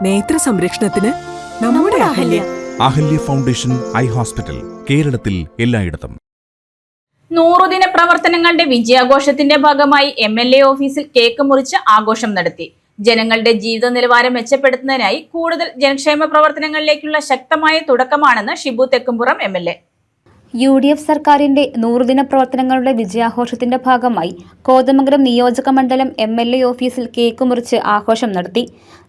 നേത്ര സംരക്ഷണത്തിന് നമ്മുടെ Ahalya. Ahalya foundation eye hospital, കേരളത്തിൽ എല്ലായിടത്തും. 100 ദിന പ്രവർത്തനങ്ങളുടെ വിജയാഘോഷത്തിന്റെ ഭാഗമായി MLA ഓഫീസിൽ കേക്ക് മുറിച്ച് ആഘോഷം നടത്തി. ജനങ്ങളുടെ ജീവിത നിലവാരം മെച്ചപ്പെടുത്തുന്നതിനായി കൂടുതൽ ജനക്ഷേമ പ്രവർത്തനങ്ങളിലേക്കുള്ള ശക്തമായ തുടക്കമാണെന്ന് ഷിബു തെക്കുംപുറം MLA. UDF സർക്കാരിന്റെ 100 ദിന പ്രവർത്തനങ്ങളുടെ വിജയാഘോഷത്തിന്റെ ഭാഗമായി കോതമംഗലം നിയോജക മണ്ഡലം MLA ഓഫീസിൽ കേക്ക് മുറിച്ച് ആഘോഷം നടത്തി.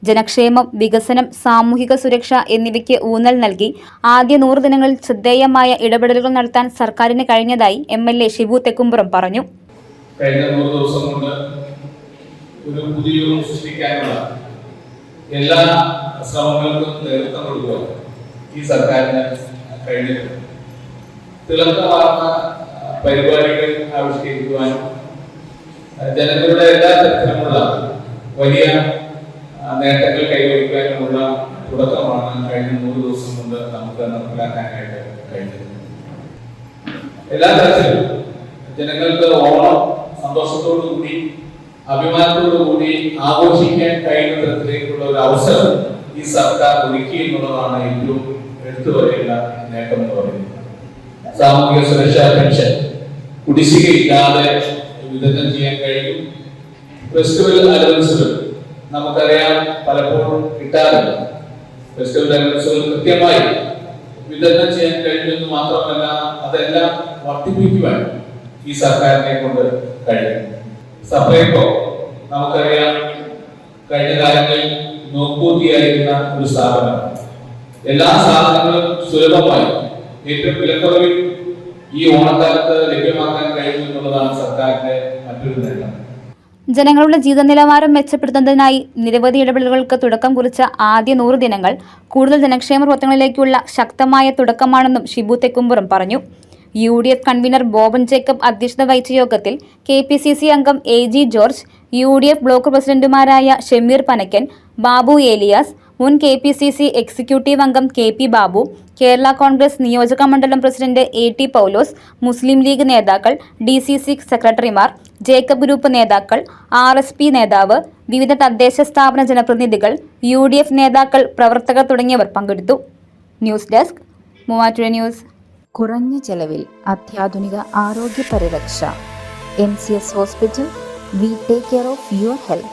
ജനക്ഷേമം, വികസനം, സാമൂഹിക സുരക്ഷ എന്നിവയ്ക്ക് ഊന്നൽ നൽകി ആദ്യ 100 ദിനങ്ങളിൽ ശ്രദ്ധേയമായ ഇടപെടലുകൾ നടത്താൻ സർക്കാരിന് കഴിഞ്ഞതായി MLA ഷിബു തെക്കുംപുറം പറഞ്ഞു. കഴിഞ്ഞ 100 ദിവസം കൊണ്ട് ഒരു പുതിയ യുഗം സൃഷ്ടിക്കാനുള്ള എല്ലാ ശ്രമങ്ങൾക്കും നേതൃത്വം കൊടുക്കുക ഈ സർക്കാരിന് കഴിഞ്ഞിട്ടുണ്ട്. തിളക്കമാർന്ന പരിപാടികൾ ആവിഷ്കരിക്കുവാനും ജനങ്ങളുടെ എല്ലാ തരത്തിലുമുള്ള വലിയ നേട്ടങ്ങൾ കൈവരിക്കാനുമുള്ള തുടക്കമാണ് കഴിഞ്ഞ 100 ദിവസം കൊണ്ട് നമുക്ക് നടപ്പിലാക്കാനായിട്ട് കഴിഞ്ഞത്. എല്ലാ തരത്തിലും ജനങ്ങൾക്ക് ഓണം സന്തോഷത്തോടു കൂടി അഭിമാനത്തോടു കൂടി ആഘോഷിക്കാൻ കഴിയുന്ന തരത്തിലേക്കുള്ള ഒരു അവസരം ഈ സർക്കാർ ഒരുക്കി എന്നുള്ളതാണ് ഏറ്റവും എടുത്തു പറയേണ്ട നേട്ടം എന്ന് പറയുന്നത്. സാമൂഹിക സുരക്ഷാ പെൻഷൻ കുടിശ്ശികയില്ലാതെ വിതരണം ചെയ്യാൻ കഴിയും. ഫെസ്റ്റിവൽ അലവൻസുകൾ നമുക്കറിയാം പലപ്പോഴും കിട്ടാറില്ല. ഫെസ്റ്റിവൽ അലവൻസുകൾ കൃത്യമായി വിതരണം ചെയ്യാൻ കഴിയുമെന്ന് മാത്രമല്ല അതെല്ലാം വർദ്ധിപ്പിക്കുവാൻ ഈ സർക്കാരിനെ കൊണ്ട് കഴിയും. സപ്ലൈകോ നമുക്കറിയാം കഴിഞ്ഞ കാലങ്ങളിൽ നോക്കൂത്തിയായിരുന്ന ഒരു സ്ഥാപനം. എല്ലാ സാധനങ്ങളും സുലഭമായി ഏറ്റവും വിലക്കുറവിൽ ഈ ഓണക്കാലത്ത് ലഭ്യമാക്കാൻ കഴിയുമെന്നുള്ളതാണ് സർക്കാരിന്റെ മറ്റൊരു നേട്ടം. ജനങ്ങളുടെ ജീവിത നിലവാരം മെച്ചപ്പെടുത്തുന്നതിനായി നിരവധി ഇടപെടലുകൾക്ക് തുടക്കം കുറിച്ച ആദ്യ 100 ദിനങ്ങൾ കൂടുതൽ ജനക്ഷേമ പ്രവർത്തനങ്ങളിലേക്കുള്ള ശക്തമായ തുടക്കമാണെന്നും ഷിബു തെക്കുംപുറം പറഞ്ഞു. UDF കൺവീനർ ബോബൻ ജേക്കബ് അധ്യക്ഷത വഹിച്ച യോഗത്തിൽ KPCC അംഗം AG ജോർജ്, UDF ബ്ലോക്ക് പ്രസിഡന്റുമാരായ ഷമീർ പനക്കൻ, ബാബു ഏലിയാസ്, മുൻ KPCC എക്സിക്യൂട്ടീവ് അംഗം KP ബാബു, കേരള കോൺഗ്രസ് നിയോജക മണ്ഡലം president AT Paulose, Muslim league നേതാക്കൾ, DCC സെക്രട്ടറിമാർ, ജേക്കബ് ഗ്രൂപ്പ് നേതാക്കൾ, RSP നേതാവ്, വിവിധ തദ്ദേശ സ്ഥാപന ജനപ്രതിനിധികൾ, UDF നേതാക്കൾ, പ്രവർത്തകർ തുടങ്ങിയവർ പങ്കെടുത്തു. News desk Muvattupuzha news. കുറഞ്ഞ ചെലവിൽ അത്യാധുനിക ആരോഗ്യ പരിരക്ഷ. MCS hospital. We take care of your health.